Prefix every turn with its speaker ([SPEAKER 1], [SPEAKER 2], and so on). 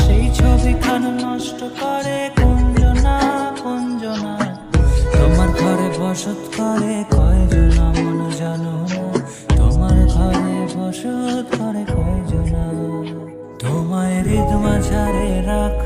[SPEAKER 1] সেই ছবিখান নষ্ট করে কুঞ্জনা কুঞ্জনা। তোমার ঘরে বসত করে কয়জনা মন জানো না, তোমার ঘরে বসত করে কয়জনা। তোমায় হৃদ মাঝারে রাখ